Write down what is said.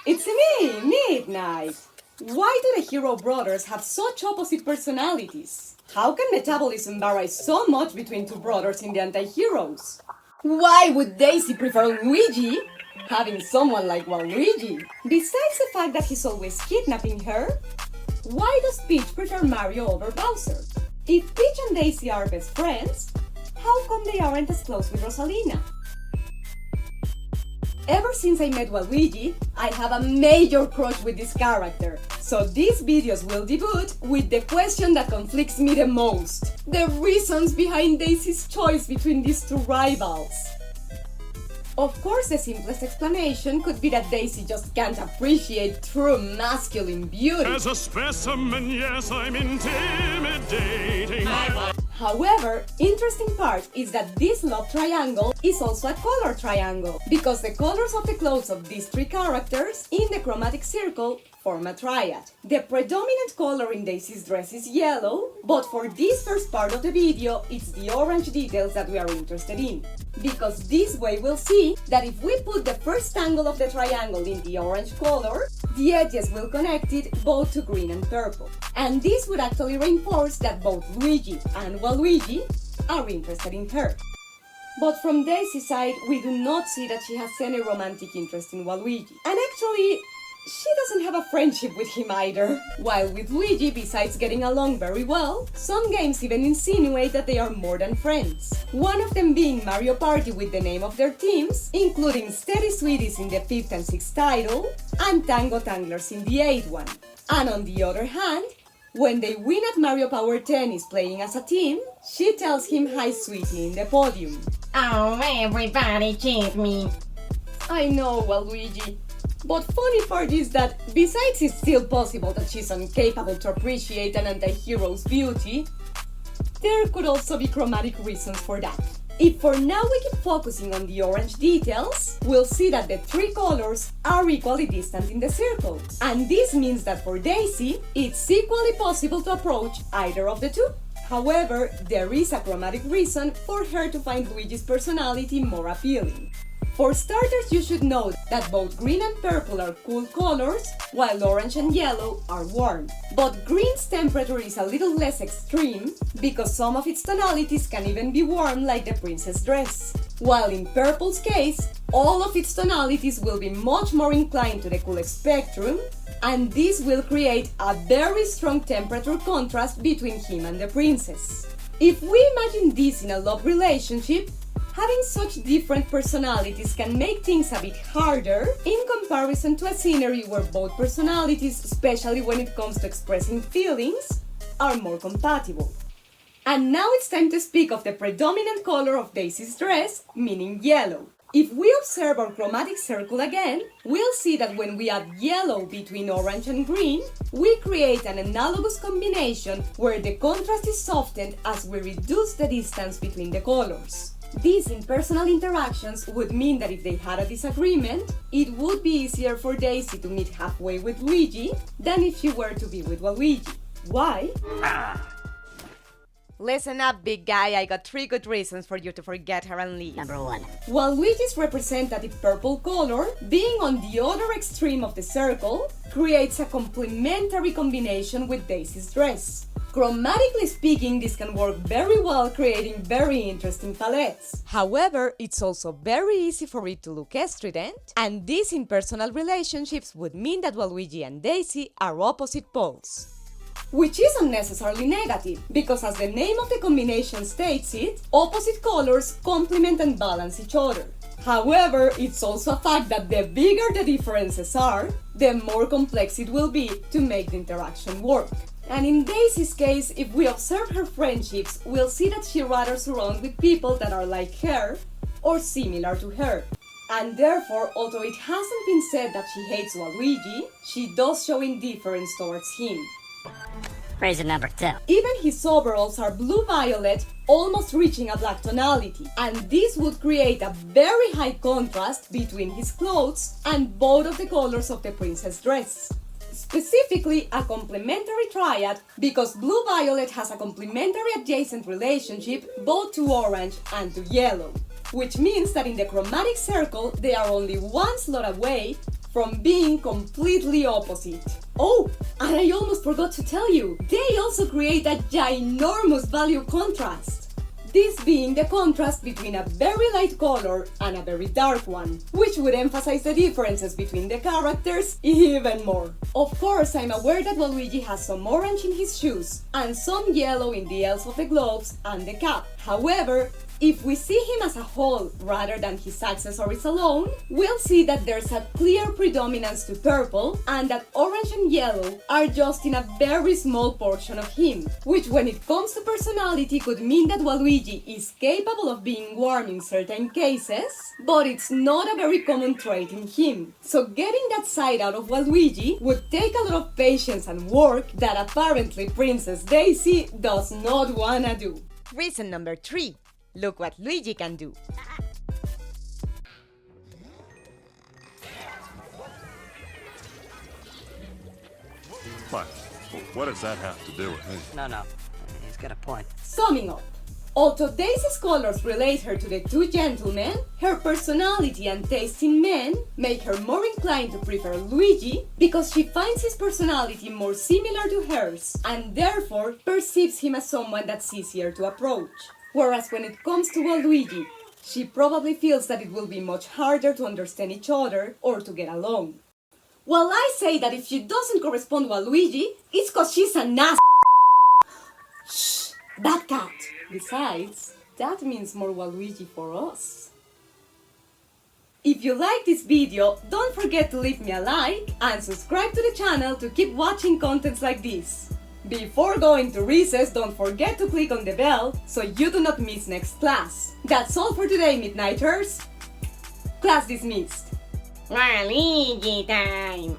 It's me, Midnight! Why do the hero brothers have such opposite personalities? How can metabolism vary so much between two brothers in the anti-heroes? Why would Daisy prefer Luigi, having someone like Waluigi? Besides the fact that he's always kidnapping her, why does Peach prefer Mario over Bowser? If Peach and Daisy are best friends, how come they aren't as close with Rosalina? Ever since I met Waluigi, I have a major crush with this character, so these videos will debut with the question that conflicts me the most: the reasons behind Daisy's choice between these two rivals. Of course, the simplest explanation could be that Daisy just can't appreciate true masculine beauty. As a specimen, yes, I'm intimidating. However, interesting part is that this love triangle is also a color triangle, because the colors of the clothes of these three characters in the chromatic circle form a triad. The predominant color in Daisy's dress is yellow, but for this first part of the video, it's the orange details that we are interested in. Because this way we'll see that if we put the first angle of the triangle in the orange color, the edges will connect it both to green and purple. And this would actually reinforce that both Luigi and Waluigi are interested in her. But from Daisy's side, we do not see that she has any romantic interest in Waluigi. And actually, she doesn't have a friendship with him either. While with Luigi, besides getting along very well, some games even insinuate that they are more than friends. One of them being Mario Party with the name of their teams, including Steady Sweeties in the 5th and 6th title, and Tango Tanglers in the 8th one. And on the other hand, when they win at Mario Power Tennis playing as a team, she tells him hi sweetie in the podium. Oh, everybody cheat me. I know, Waluigi. But funny part is that, besides it's still possible that she's incapable to appreciate an anti-hero's beauty, there could also be chromatic reasons for that. If for now we keep focusing on the orange details, we'll see that the three colors are equally distant in the circle. And this means that for Daisy, it's equally possible to approach either of the two. However, there is a chromatic reason for her to find Luigi's personality more appealing. For starters, you should know that both green and purple are cool colors, while orange and yellow are warm. But green's temperature is a little less extreme, because some of its tonalities can even be warm like the princess dress. While in purple's case, all of its tonalities will be much more inclined to the cool spectrum, and this will create a very strong temperature contrast between him and the princess. If we imagine this in a love relationship, having such different personalities can make things a bit harder in comparison to a scenery where both personalities, especially when it comes to expressing feelings, are more compatible. And now it's time to speak of the predominant color of Daisy's dress, meaning yellow. If we observe our chromatic circle again, we'll see that when we add yellow between orange and green, we create an analogous combination where the contrast is softened as we reduce the distance between the colors. These impersonal interactions would mean that if they had a disagreement, it would be easier for Daisy to meet halfway with Luigi than if she were to be with Waluigi. Why? Listen up, big guy, I got 3 good reasons for you to forget her and leave. Number 1. Waluigi's representative purple color, being on the other extreme of the circle, creates a complementary combination with Daisy's dress. Chromatically speaking, this can work very well, creating very interesting palettes. However, it's also very easy for it to look estrident, and these impersonal relationships would mean that Waluigi and Daisy are opposite poles. Which isn't necessarily negative, because as the name of the combination states it, opposite colors complement and balance each other. However, it's also a fact that the bigger the differences are, the more complex it will be to make the interaction work. And in Daisy's case, if we observe her friendships, we'll see that she rather surrounds with people that are like her or similar to her. And therefore, although it hasn't been said that she hates Waluigi, she does show indifference towards him. Reason number 2. Even his overalls are blue-violet, almost reaching a black tonality, and this would create a very high contrast between his clothes and both of the colors of the princess dress. Specifically, a complementary triad, because blue-violet has a complementary adjacent relationship both to orange and to yellow, which means that in the chromatic circle they are only one slot away from being completely opposite. Oh, and I almost forgot to tell you, they also create a ginormous value contrast. This being the contrast between a very light color and a very dark one, which would emphasize the differences between the characters even more. Of course, I'm aware that Waluigi has some orange in his shoes and some yellow in the else of the gloves and the cap. However, if we see him as a whole rather than his accessories alone, we'll see that there's a clear predominance to purple and that orange and yellow are just in a very small portion of him, which when it comes to personality could mean that Waluigi is capable of being warm in certain cases, but it's not a very common trait in him. So getting that side out of Waluigi would take a lot of patience and work that apparently Princess Daisy does not wanna do. Reason number 3. Look what Luigi can do. What does that have to do with it? No. He's got a point. Summing up, although Daisy's colors relate her to the two gentlemen, her personality and taste in men make her more inclined to prefer Luigi because she finds his personality more similar to hers and therefore perceives him as someone that's easier to approach. Whereas when it comes to Waluigi, she probably feels that it will be much harder to understand each other or to get along. Well, I say that if she doesn't correspond to Waluigi, it's cause she's an ass. Shh, that cat. Besides, that means more Waluigi for us. If you like this video, don't forget to leave me a like and subscribe to the channel to keep watching contents like this. Before going to recess, don't forget to click on the bell so you do not miss next class. That's all for today, Midnighters. Class dismissed. Waluigi time!